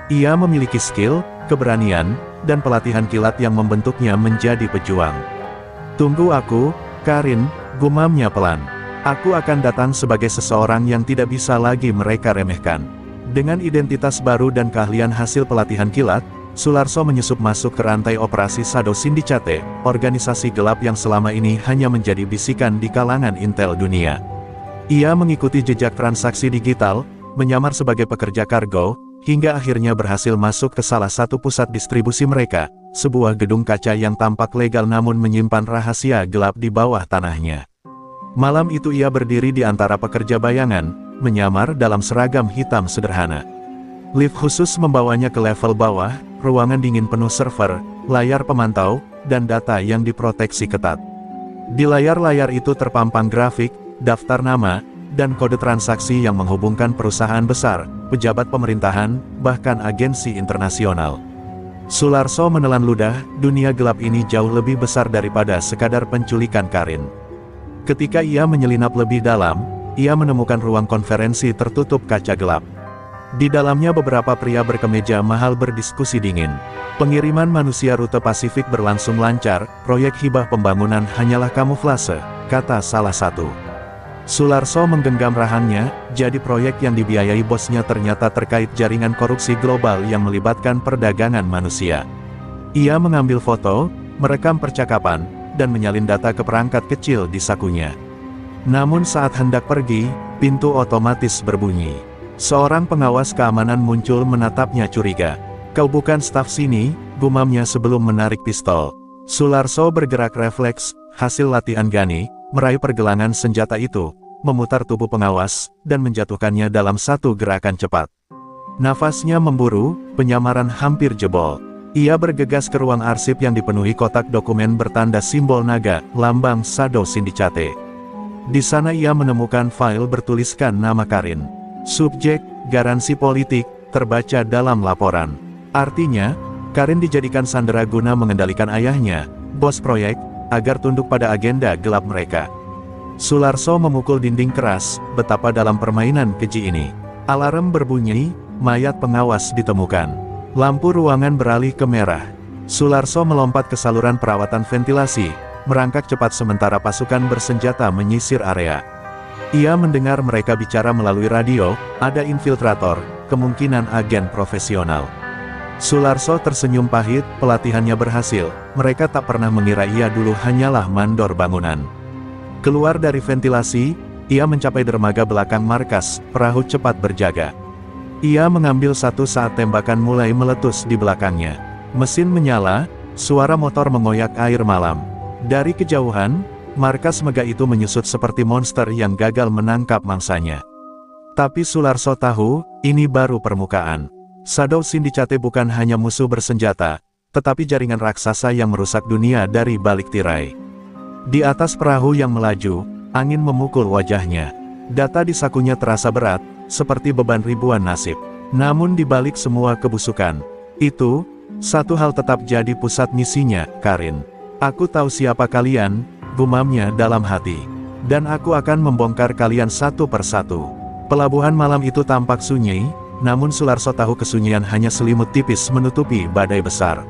Ia memiliki skill, keberanian, dan pelatihan kilat yang membentuknya menjadi pejuang. Tunggu aku, Karin, gumamnya pelan. Aku akan datang sebagai seseorang yang tidak bisa lagi mereka remehkan. Dengan identitas baru dan keahlian hasil pelatihan kilat, Sularso menyusup masuk ke rantai operasi Shadow Syndicate, organisasi gelap yang selama ini hanya menjadi bisikan di kalangan intel dunia. Ia mengikuti jejak transaksi digital, menyamar sebagai pekerja kargo, hingga akhirnya berhasil masuk ke salah satu pusat distribusi mereka, sebuah gedung kaca yang tampak legal namun menyimpan rahasia gelap di bawah tanahnya. Malam itu ia berdiri di antara pekerja bayangan, menyamar dalam seragam hitam sederhana. Lift khusus membawanya ke level bawah, ruangan dingin penuh server, layar pemantau, dan data yang diproteksi ketat. Di layar-layar itu terpampang grafik, daftar nama, dan kode transaksi yang menghubungkan perusahaan besar, pejabat pemerintahan, bahkan agensi internasional. Sularso menelan ludah, dunia gelap ini jauh lebih besar daripada sekadar penculikan Karin. Ketika ia menyelinap lebih dalam, ia menemukan ruang konferensi tertutup kaca gelap. Di dalamnya beberapa pria berkemeja mahal berdiskusi dingin. Pengiriman manusia rute Pasifik berlangsung lancar, proyek hibah pembangunan hanyalah kamuflase, kata salah satu. Sularso menggenggam rahangnya, jadi proyek yang dibiayai bosnya ternyata terkait jaringan korupsi global yang melibatkan perdagangan manusia. Ia mengambil foto, merekam percakapan, dan menyalin data ke perangkat kecil di sakunya. Namun saat hendak pergi, pintu otomatis berbunyi. Seorang pengawas keamanan muncul menatapnya curiga. "Kau bukan staf sini," gumamnya sebelum menarik pistol. Sularso bergerak refleks, hasil latihan Gani, meraih pergelangan senjata itu, memutar tubuh pengawas, dan menjatuhkannya dalam satu gerakan cepat. Nafasnya memburu, penyamaran hampir jebol. Ia bergegas ke ruang arsip yang dipenuhi kotak dokumen bertanda simbol naga, lambang Shadow Syndicate. Di sana ia menemukan file bertuliskan nama Karin. Subjek, garansi politik, terbaca dalam laporan. Artinya, Karin dijadikan sandera guna mengendalikan ayahnya, bos proyek, agar tunduk pada agenda gelap mereka. Sularso memukul dinding keras, betapa dalam permainan keji ini. Alarm berbunyi, mayat pengawas ditemukan. Lampu ruangan beralih ke merah. Sularso melompat ke saluran perawatan ventilasi, merangkak cepat sementara pasukan bersenjata menyisir area. Ia mendengar mereka bicara melalui radio, ada infiltrator, kemungkinan agen profesional. Sularso tersenyum pahit, pelatihannya berhasil, mereka tak pernah mengira ia dulu hanyalah mandor bangunan. Keluar dari ventilasi, ia mencapai dermaga belakang markas, perahu cepat berjaga. Ia mengambil satu saat tembakan mulai meletus di belakangnya. Mesin menyala, suara motor mengoyak air malam. Dari kejauhan, markas megah itu menyusut seperti monster yang gagal menangkap mangsanya. Tapi Sularso tahu, ini baru permukaan. Shadow Syndicate bukan hanya musuh bersenjata, tetapi jaringan raksasa yang merusak dunia dari balik tirai. Di atas perahu yang melaju, angin memukul wajahnya. Data di sakunya terasa berat, seperti beban ribuan nasib. Namun di balik semua kebusukan itu, satu hal tetap jadi pusat misinya, Karin. "Aku tahu siapa kalian," gumamnya dalam hati. "Dan aku akan membongkar kalian satu persatu." Pelabuhan malam itu tampak sunyi, namun Sularso tahu kesunyian hanya selimut tipis menutupi badai besar.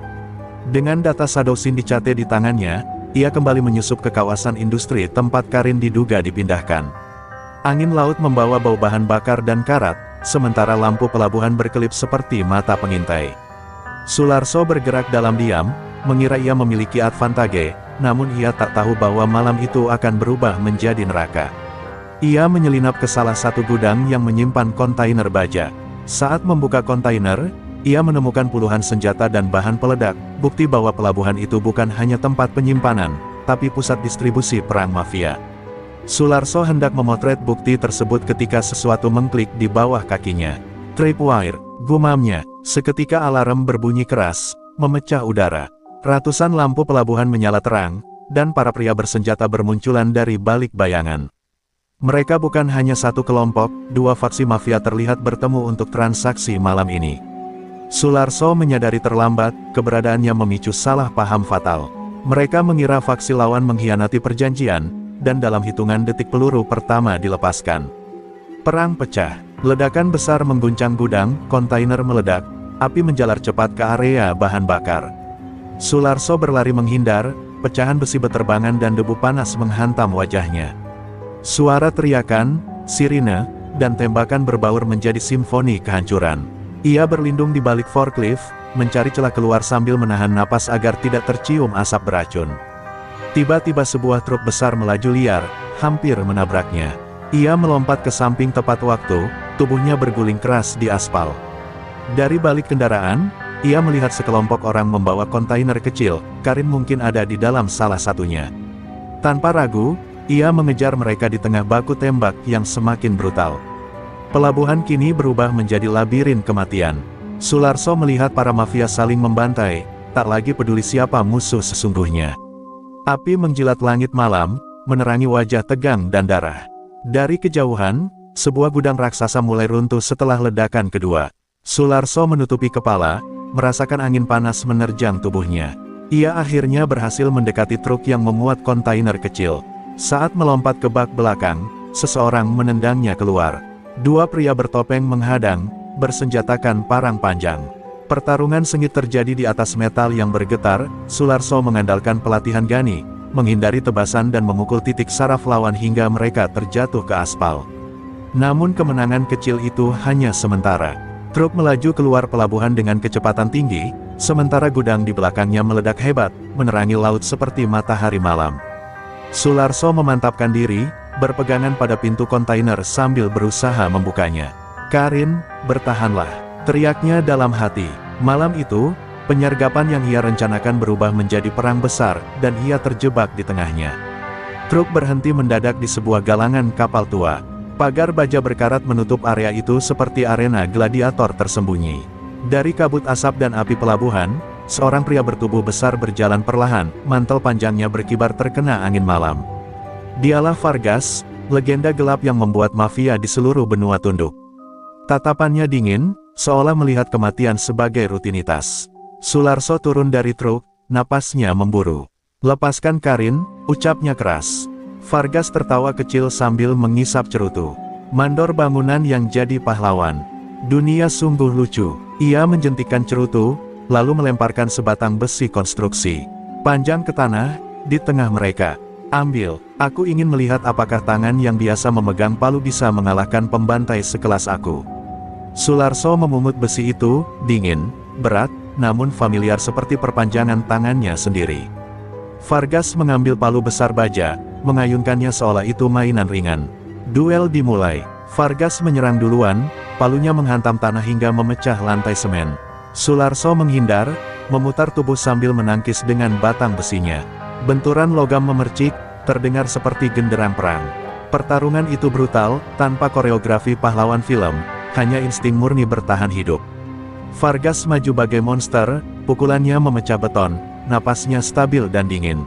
Dengan data Shadow Syndicate di tangannya, ia kembali menyusup ke kawasan industri tempat Karin diduga dipindahkan. Angin laut membawa bau bahan bakar dan karat, sementara lampu pelabuhan berkelip seperti mata pengintai. Sularso bergerak dalam diam, mengira ia memiliki advantage, namun ia tak tahu bahwa malam itu akan berubah menjadi neraka. Ia menyelinap ke salah satu gudang yang menyimpan kontainer baja. Saat membuka kontainer, ia menemukan puluhan senjata dan bahan peledak, bukti bahwa pelabuhan itu bukan hanya tempat penyimpanan, tapi pusat distribusi perang mafia. Sularso hendak memotret bukti tersebut ketika sesuatu mengklik di bawah kakinya. "Tripwire," gumamnya, seketika alarm berbunyi keras, memecah udara. Ratusan lampu pelabuhan menyala terang, dan para pria bersenjata bermunculan dari balik bayangan. Mereka bukan hanya satu kelompok, dua faksi mafia terlihat bertemu untuk transaksi malam ini. Sularso menyadari terlambat, keberadaannya memicu salah paham fatal. Mereka mengira faksi lawan mengkhianati perjanjian, dan dalam hitungan detik peluru pertama dilepaskan. Perang pecah, ledakan besar mengguncang gudang, kontainer meledak, api menjalar cepat ke area bahan bakar. Sularso berlari menghindar, pecahan besi beterbangan dan debu panas menghantam wajahnya. Suara teriakan, sirine, dan tembakan berbaur menjadi simfoni kehancuran. Ia berlindung di balik forklift, mencari celah keluar sambil menahan napas agar tidak tercium asap beracun. Tiba-tiba sebuah truk besar melaju liar, hampir menabraknya. Ia melompat ke samping tepat waktu, tubuhnya berguling keras di aspal. Dari balik kendaraan, ia melihat sekelompok orang membawa kontainer kecil, Karin mungkin ada di dalam salah satunya. Tanpa ragu, ia mengejar mereka di tengah baku tembak yang semakin brutal. Pelabuhan kini berubah menjadi labirin kematian. Sularso melihat para mafia saling membantai, tak lagi peduli siapa musuh sesungguhnya. Api menjilat langit malam, menerangi wajah tegang dan darah. Dari kejauhan, sebuah gudang raksasa mulai runtuh setelah ledakan kedua. Sularso menutupi kepala, merasakan angin panas menerjang tubuhnya. Ia akhirnya berhasil mendekati truk yang memuat kontainer kecil. Saat melompat ke bak belakang, seseorang menendangnya keluar. Dua pria bertopeng menghadang, bersenjatakan parang panjang. Pertarungan sengit terjadi di atas metal yang bergetar. Sularso mengandalkan pelatihan Gani, menghindari tebasan dan memukul titik saraf lawan hingga mereka terjatuh ke aspal. Namun kemenangan kecil itu hanya sementara. Truk melaju keluar pelabuhan dengan kecepatan tinggi, sementara gudang di belakangnya meledak hebat, menerangi laut seperti matahari malam. Sularso memantapkan diri, berpegangan pada pintu kontainer sambil berusaha membukanya. "Karin, bertahanlah," teriaknya dalam hati. Malam itu, penyergapan yang ia rencanakan berubah menjadi perang besar, dan ia terjebak di tengahnya. Truk berhenti mendadak di sebuah galangan kapal tua. Pagar baja berkarat menutup area itu seperti arena gladiator tersembunyi. Dari kabut asap dan api pelabuhan, seorang pria bertubuh besar berjalan perlahan, mantel panjangnya berkibar terkena angin malam. Dialah Vargas, legenda gelap yang membuat mafia di seluruh benua tunduk. Tatapannya dingin, seolah melihat kematian sebagai rutinitas. Sularso turun dari truk, napasnya memburu. "Lepaskan Karin," ucapnya keras. Vargas tertawa kecil sambil mengisap cerutu. "Mandor bangunan yang jadi pahlawan. Dunia sungguh lucu." Ia menjentikkan cerutu, lalu melemparkan sebatang besi konstruksi panjang ke tanah, di tengah mereka. "Ambil, aku ingin melihat apakah tangan yang biasa memegang palu bisa mengalahkan pembantai sekelas aku." Sularso memungut besi itu, dingin, berat, namun familiar seperti perpanjangan tangannya sendiri. Vargas mengambil palu besar baja, mengayunkannya seolah itu mainan ringan. Duel dimulai. Vargas menyerang duluan, palunya menghantam tanah hingga memecah lantai semen. Sularso menghindar, memutar tubuh sambil menangkis dengan batang besinya. Benturan logam memercik, terdengar seperti genderang perang. Pertarungan itu brutal, tanpa koreografi pahlawan film, hanya insting murni bertahan hidup. Vargas maju bagai monster, pukulannya memecah beton, napasnya stabil dan dingin.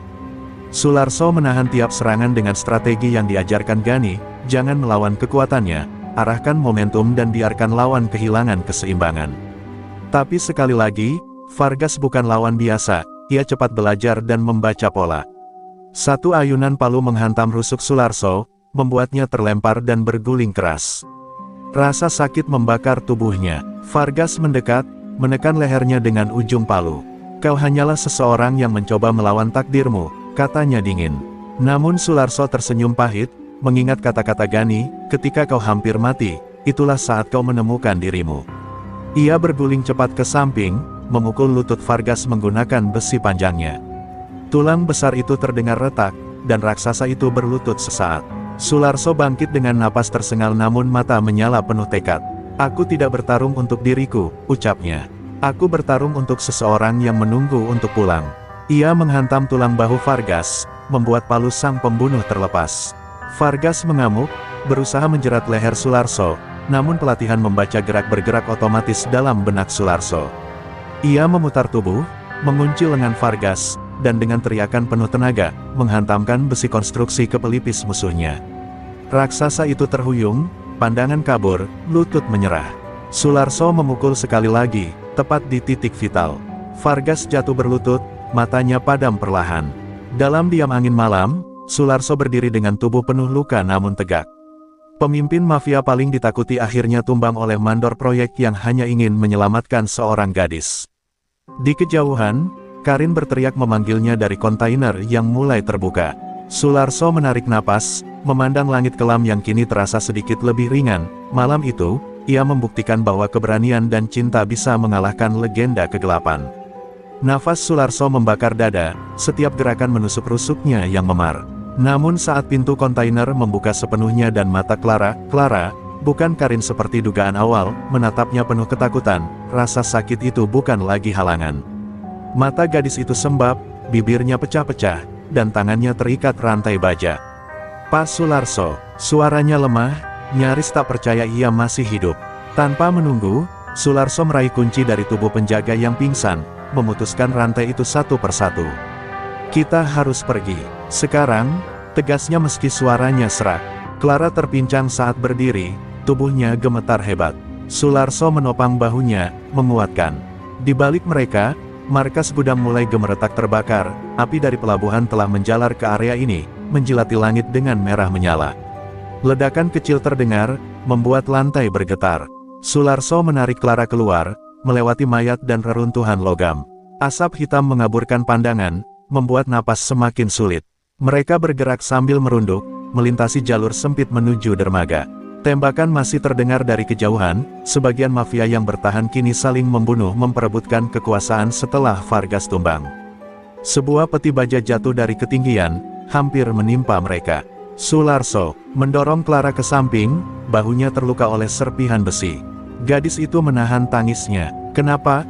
Sularso menahan tiap serangan dengan strategi yang diajarkan Gani, jangan melawan kekuatannya, arahkan momentum dan biarkan lawan kehilangan keseimbangan. Tapi sekali lagi, Vargas bukan lawan biasa, ia cepat belajar dan membaca pola. Satu ayunan palu menghantam rusuk Sularso, membuatnya terlempar dan berguling keras. Rasa sakit membakar tubuhnya. Vargas mendekat, menekan lehernya dengan ujung palu. "Kau hanyalah seseorang yang mencoba melawan takdirmu," katanya dingin. Namun Sularso tersenyum pahit, mengingat kata-kata Gani, "Ketika kau hampir mati, itulah saat kau menemukan dirimu." Ia berguling cepat ke samping, memukul lutut Vargas menggunakan besi panjangnya. Tulang besar itu terdengar retak, dan raksasa itu berlutut sesaat. Sularso bangkit dengan napas tersengal namun mata menyala penuh tekad. "Aku tidak bertarung untuk diriku," ucapnya. "Aku bertarung untuk seseorang yang menunggu untuk pulang." Ia menghantam tulang bahu Vargas, membuat palu sang pembunuh terlepas. Vargas mengamuk, berusaha menjerat leher Sularso, namun pelatihan membaca gerak-bergerak otomatis dalam benak Sularso. Ia memutar tubuh, mengunci lengan Vargas, dan dengan teriakan penuh tenaga, menghantamkan besi konstruksi ke pelipis musuhnya. Raksasa itu terhuyung, pandangan kabur, lutut menyerah. Sularso memukul sekali lagi, tepat di titik vital. Vargas jatuh berlutut, matanya padam perlahan. Dalam diam angin malam, Sularso berdiri dengan tubuh penuh luka namun tegak. Pemimpin mafia paling ditakuti akhirnya tumbang oleh mandor proyek yang hanya ingin menyelamatkan seorang gadis. Di kejauhan, Karin berteriak memanggilnya dari kontainer yang mulai terbuka. Sularso menarik napas, memandang langit kelam yang kini terasa sedikit lebih ringan. Malam itu, ia membuktikan bahwa keberanian dan cinta bisa mengalahkan legenda kegelapan. Nafas Sularso membakar dada, setiap gerakan menusuk rusuknya yang memar. Namun saat pintu kontainer membuka sepenuhnya dan mata Clara, bukan Karin seperti dugaan awal, menatapnya penuh ketakutan, rasa sakit itu bukan lagi halangan. Mata gadis itu sembab, bibirnya pecah-pecah, dan tangannya terikat rantai baja. "Pak Sularso," suaranya lemah, nyaris tak percaya ia masih hidup. Tanpa menunggu, Sularso meraih kunci dari tubuh penjaga yang pingsan, memutuskan rantai itu satu persatu. "Kita harus pergi sekarang," tegasnya meski suaranya serak. Clara terpincang saat berdiri, tubuhnya gemetar hebat. Sularso menopang bahunya, menguatkan. Di balik mereka, markas gudang mulai gemeretak terbakar, api dari pelabuhan telah menjalar ke area ini, menjilati langit dengan merah menyala. Ledakan kecil terdengar, membuat lantai bergetar. Sularso menarik Clara keluar, melewati mayat dan reruntuhan logam. Asap hitam mengaburkan pandangan, membuat napas semakin sulit. Mereka bergerak sambil merunduk, melintasi jalur sempit menuju dermaga. Tembakan masih terdengar dari kejauhan, sebagian mafia yang bertahan kini saling membunuh memperebutkan kekuasaan setelah Vargas tumbang. Sebuah peti baja jatuh dari ketinggian, hampir menimpa mereka. Sularso mendorong Clara ke samping, bahunya terluka oleh serpihan besi. Gadis itu menahan tangisnya. Kenapa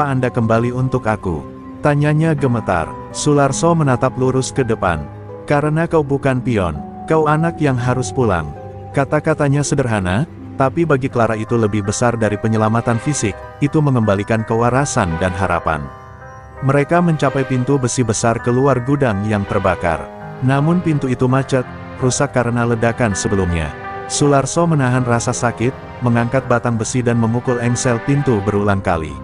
Anda kembali untuk aku? Tanyanya gemetar. Sularso menatap lurus ke depan. Karena kau bukan pion. Kau anak yang harus pulang. Kata-katanya sederhana, tapi bagi Clara itu lebih besar dari penyelamatan fisik, itu mengembalikan kewarasan dan harapan. Mereka mencapai pintu besi besar keluar gudang yang terbakar. Namun pintu itu macet, rusak karena ledakan sebelumnya. Sularso menahan rasa sakit, mengangkat batang besi dan memukul engsel pintu berulang kali.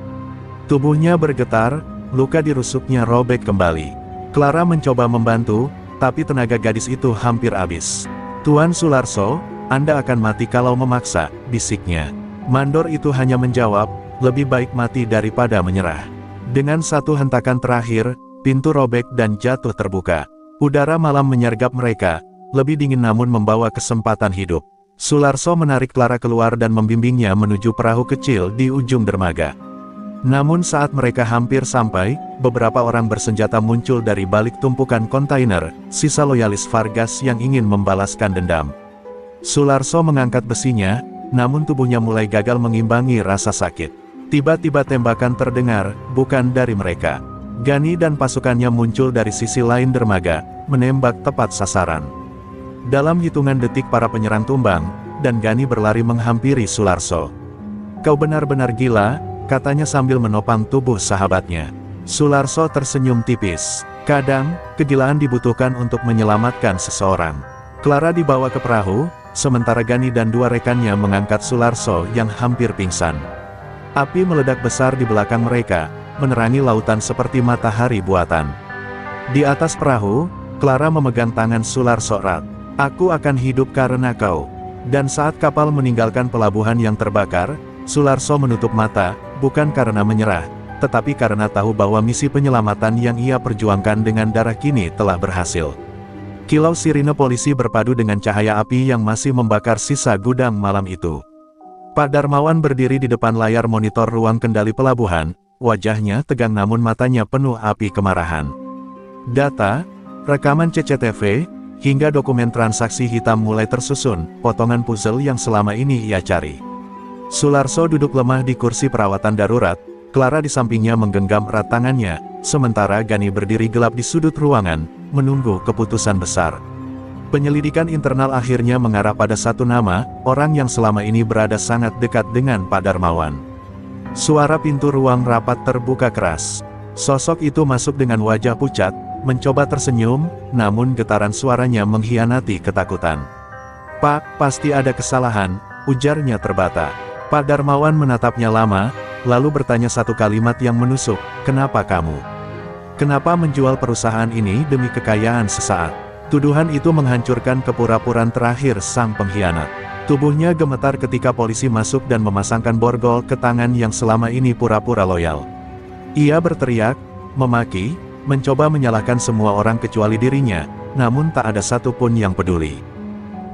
Tubuhnya bergetar, luka di rusuknya robek kembali. Clara mencoba membantu, tapi tenaga gadis itu hampir habis. Tuan Sularso, Anda akan mati kalau memaksa, bisiknya. Mandor itu hanya menjawab, lebih baik mati daripada menyerah. Dengan satu hentakan terakhir, pintu robek dan jatuh terbuka. Udara malam menyergap mereka, lebih dingin namun membawa kesempatan hidup. Sularso menarik Clara keluar dan membimbingnya menuju perahu kecil di ujung dermaga. Namun saat mereka hampir sampai, beberapa orang bersenjata muncul dari balik tumpukan kontainer, sisa loyalis Vargas yang ingin membalaskan dendam. Sularso mengangkat besinya, namun tubuhnya mulai gagal mengimbangi rasa sakit. Tiba-tiba tembakan terdengar, bukan dari mereka. Gani dan pasukannya muncul dari sisi lain dermaga, menembak tepat sasaran. Dalam hitungan detik para penyerang tumbang, dan Gani berlari menghampiri Sularso. Kau benar-benar gila, katanya sambil menopang tubuh sahabatnya. Sularso tersenyum tipis. Kadang, kegilaan dibutuhkan untuk menyelamatkan seseorang. Clara dibawa ke perahu, sementara Gani dan dua rekannya mengangkat Sularso yang hampir pingsan. Api meledak besar di belakang mereka, menerangi lautan seperti matahari buatan. Di atas perahu, Clara memegang tangan Sularso erat. Aku akan hidup karena kau. Dan saat kapal meninggalkan pelabuhan yang terbakar, Sularso menutup mata, bukan karena menyerah, tetapi karena tahu bahwa misi penyelamatan yang ia perjuangkan dengan darah kini telah berhasil. Kilau sirine polisi berpadu dengan cahaya api yang masih membakar sisa gudang malam itu. Pak Darmawan berdiri di depan layar monitor ruang kendali pelabuhan, wajahnya tegang namun matanya penuh api kemarahan. Data, rekaman CCTV, hingga dokumen transaksi hitam mulai tersusun, potongan puzzle yang selama ini ia cari. Sularso duduk lemah di kursi perawatan darurat, Clara di sampingnya menggenggam erat tangannya, sementara Gani berdiri gelap di sudut ruangan, menunggu keputusan besar. Penyelidikan internal akhirnya mengarah pada satu nama, orang yang selama ini berada sangat dekat dengan Pak Darmawan. Suara pintu ruang rapat terbuka keras. Sosok itu masuk dengan wajah pucat, mencoba tersenyum, namun getaran suaranya mengkhianati ketakutan. Pak, pasti ada kesalahan, ujarnya terbata. Pak Darmawan menatapnya lama, lalu bertanya satu kalimat yang menusuk, kenapa kamu? Kenapa menjual perusahaan ini demi kekayaan sesaat? Tuduhan itu menghancurkan kepura-puraan terakhir sang pengkhianat. Tubuhnya gemetar ketika polisi masuk dan memasangkan borgol ke tangan yang selama ini pura-pura loyal. Ia berteriak, memaki, mencoba menyalahkan semua orang kecuali dirinya, namun tak ada satupun yang peduli.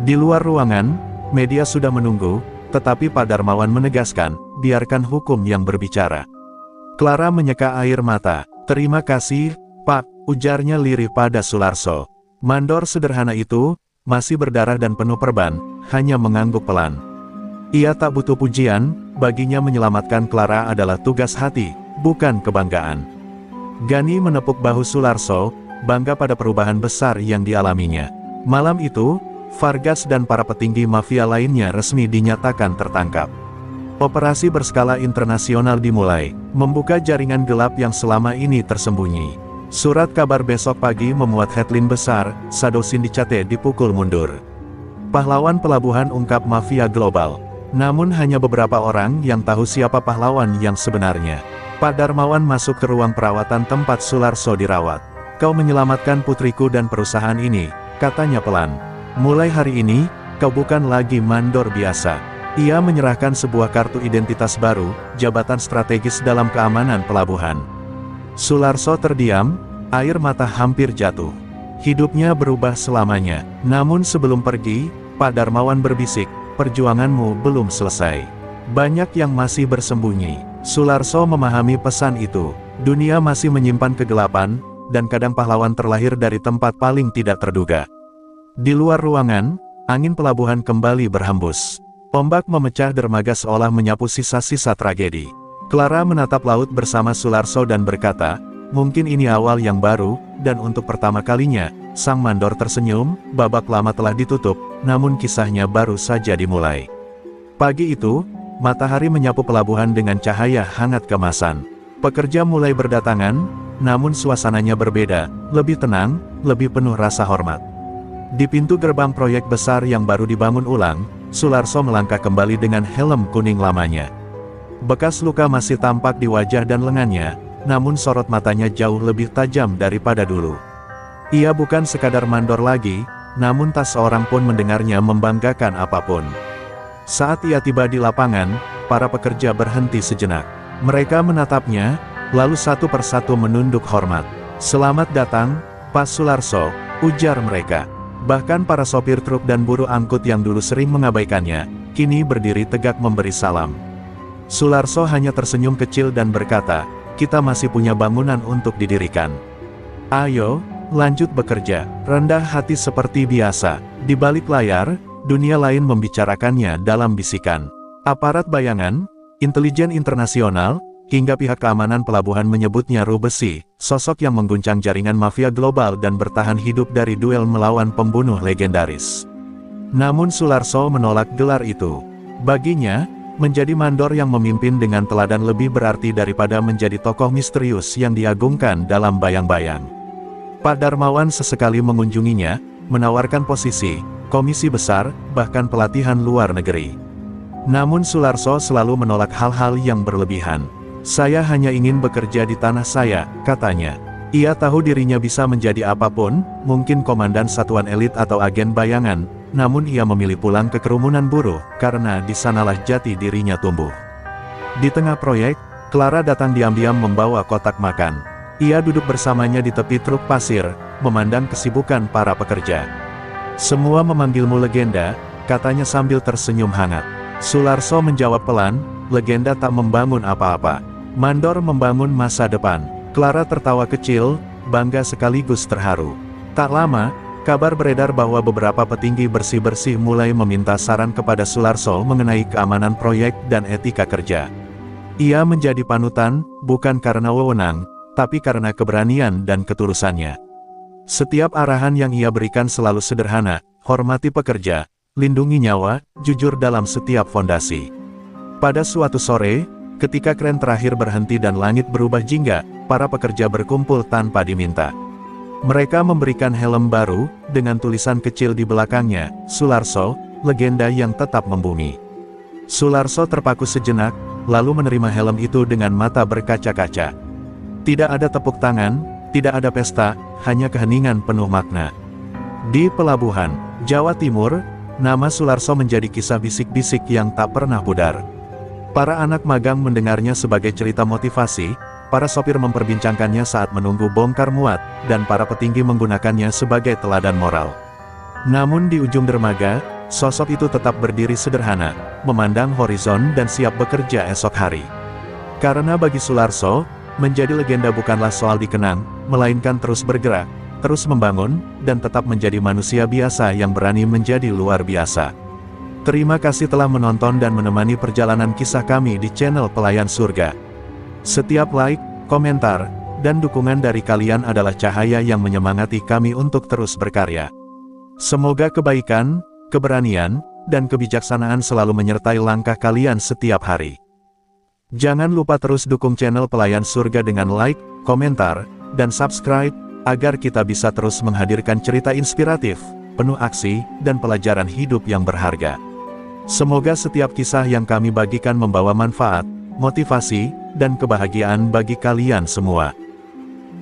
Di luar ruangan, media sudah menunggu, tetapi Pak Darmawan menegaskan, biarkan hukum yang berbicara. Clara menyeka air mata. Terima kasih, Pak, ujarnya lirih pada Sularso. Mandor sederhana itu, masih berdarah dan penuh perban, hanya mengangguk pelan. Ia tak butuh pujian, baginya menyelamatkan Clara adalah tugas hati, bukan kebanggaan. Gani menepuk bahu Sularso, bangga pada perubahan besar yang dialaminya. Malam itu, Vargas dan para petinggi mafia lainnya resmi dinyatakan tertangkap. Operasi berskala internasional dimulai, membuka jaringan gelap yang selama ini tersembunyi. Surat kabar besok pagi memuat headline besar, Shadow Syndicate dipukul mundur. Pahlawan pelabuhan ungkap mafia global. Namun hanya beberapa orang yang tahu siapa pahlawan yang sebenarnya. Pak Darmawan masuk ke ruang perawatan tempat Sularso dirawat. "Kau menyelamatkan putriku dan perusahaan ini," katanya pelan. "Mulai hari ini, kau bukan lagi mandor biasa." Ia menyerahkan sebuah kartu identitas baru, jabatan strategis dalam keamanan pelabuhan. Sularso terdiam, air mata hampir jatuh. Hidupnya berubah selamanya. Namun sebelum pergi, Pak Darmawan berbisik, "Perjuanganmu belum selesai. Banyak yang masih bersembunyi." Sularso memahami pesan itu. Dunia masih menyimpan kegelapan, dan kadang pahlawan terlahir dari tempat paling tidak terduga. Di luar ruangan, angin pelabuhan kembali berhembus. Ombak memecah dermaga seolah menyapu sisa-sisa tragedi. Clara menatap laut bersama Sularso dan berkata, "Mungkin ini awal yang baru," dan untuk pertama kalinya, sang mandor tersenyum. Babak lama telah ditutup, namun kisahnya baru saja dimulai. Pagi itu, matahari menyapu pelabuhan dengan cahaya hangat kemasan. Pekerja mulai berdatangan, namun suasananya berbeda, lebih tenang, lebih penuh rasa hormat. Di pintu gerbang proyek besar yang baru dibangun ulang, Sularso melangkah kembali dengan helm kuning lamanya. Bekas luka masih tampak di wajah dan lengannya, namun sorot matanya jauh lebih tajam daripada dulu. Ia bukan sekadar mandor lagi, namun tak seorang pun mendengarnya membanggakan apapun. Saat ia tiba di lapangan, para pekerja berhenti sejenak. Mereka menatapnya, lalu satu persatu menunduk hormat. "Selamat datang, Pak Sularso," ujar mereka. Bahkan para sopir truk dan buruh angkut yang dulu sering mengabaikannya, kini berdiri tegak memberi salam. Sularso hanya tersenyum kecil dan berkata, "Kita masih punya bangunan untuk didirikan. Ayo, lanjut bekerja." Rendah hati seperti biasa, di balik layar, dunia lain membicarakannya dalam bisikan. Aparat bayangan, intelijen internasional, hingga pihak keamanan pelabuhan menyebutnya Ruh Besi, sosok yang mengguncang jaringan mafia global dan bertahan hidup dari duel melawan pembunuh legendaris. Namun Sularso menolak gelar itu. Baginya, menjadi mandor yang memimpin dengan teladan lebih berarti daripada menjadi tokoh misterius yang diagungkan dalam bayang-bayang. Pak Darmawan sesekali mengunjunginya, menawarkan posisi, komisi besar, bahkan pelatihan luar negeri. Namun Sularso selalu menolak hal-hal yang berlebihan. "Saya hanya ingin bekerja di tanah saya," katanya. Ia tahu dirinya bisa menjadi apapun, mungkin komandan satuan elit atau agen bayangan, namun ia memilih pulang ke kerumunan buruh, karena di sanalah jati dirinya tumbuh. Di tengah proyek, Clara datang diam-diam membawa kotak makan. Ia duduk bersamanya di tepi truk pasir, memandang kesibukan para pekerja. "Semua memanggilmu legenda," katanya sambil tersenyum hangat. Sularso menjawab pelan, "Legenda tak membangun apa-apa. Mandor membangun masa depan." Clara tertawa kecil, bangga sekaligus terharu. Tak lama, kabar beredar bahwa beberapa petinggi bersih-bersih mulai meminta saran kepada Sularso mengenai keamanan proyek dan etika kerja. Ia menjadi panutan, bukan karena wewenang, tapi karena keberanian dan ketulusannya. Setiap arahan yang ia berikan selalu sederhana, hormati pekerja, lindungi nyawa, jujur dalam setiap fondasi. Pada suatu sore, ketika kren terakhir berhenti dan langit berubah jingga, para pekerja berkumpul tanpa diminta. Mereka memberikan helm baru, dengan tulisan kecil di belakangnya, "Sularso, legenda yang tetap membumi." Sularso terpaku sejenak, lalu menerima helm itu dengan mata berkaca-kaca. Tidak ada tepuk tangan, tidak ada pesta, hanya keheningan penuh makna. Di pelabuhan, Jawa Timur, nama Sularso menjadi kisah bisik-bisik yang tak pernah pudar. Para anak magang mendengarnya sebagai cerita motivasi, para sopir memperbincangkannya saat menunggu bongkar muat, dan para petinggi menggunakannya sebagai teladan moral. Namun di ujung dermaga, sosok itu tetap berdiri sederhana, memandang horizon dan siap bekerja esok hari. Karena bagi Sularso, menjadi legenda bukanlah soal dikenang, melainkan terus bergerak, terus membangun, dan tetap menjadi manusia biasa yang berani menjadi luar biasa. Terima kasih telah menonton dan menemani perjalanan kisah kami di channel Pelayan Surga. Setiap like, komentar, dan dukungan dari kalian adalah cahaya yang menyemangati kami untuk terus berkarya. Semoga kebaikan, keberanian, dan kebijaksanaan selalu menyertai langkah kalian setiap hari. Jangan lupa terus dukung channel Pelayan Surga dengan like, komentar, dan subscribe, agar kita bisa terus menghadirkan cerita inspiratif, penuh aksi dan pelajaran hidup yang berharga. Semoga setiap kisah yang kami bagikan membawa manfaat, motivasi, dan kebahagiaan bagi kalian semua.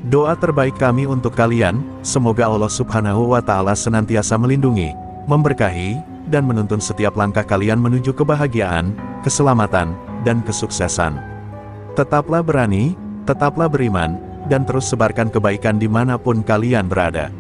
Doa terbaik kami untuk kalian, semoga Allah Subhanahu wa Ta'ala senantiasa melindungi, memberkahi, dan menuntun setiap langkah kalian menuju kebahagiaan, keselamatan, dan kesuksesan. Tetaplah berani, tetaplah beriman, dan terus sebarkan kebaikan dimanapun kalian berada.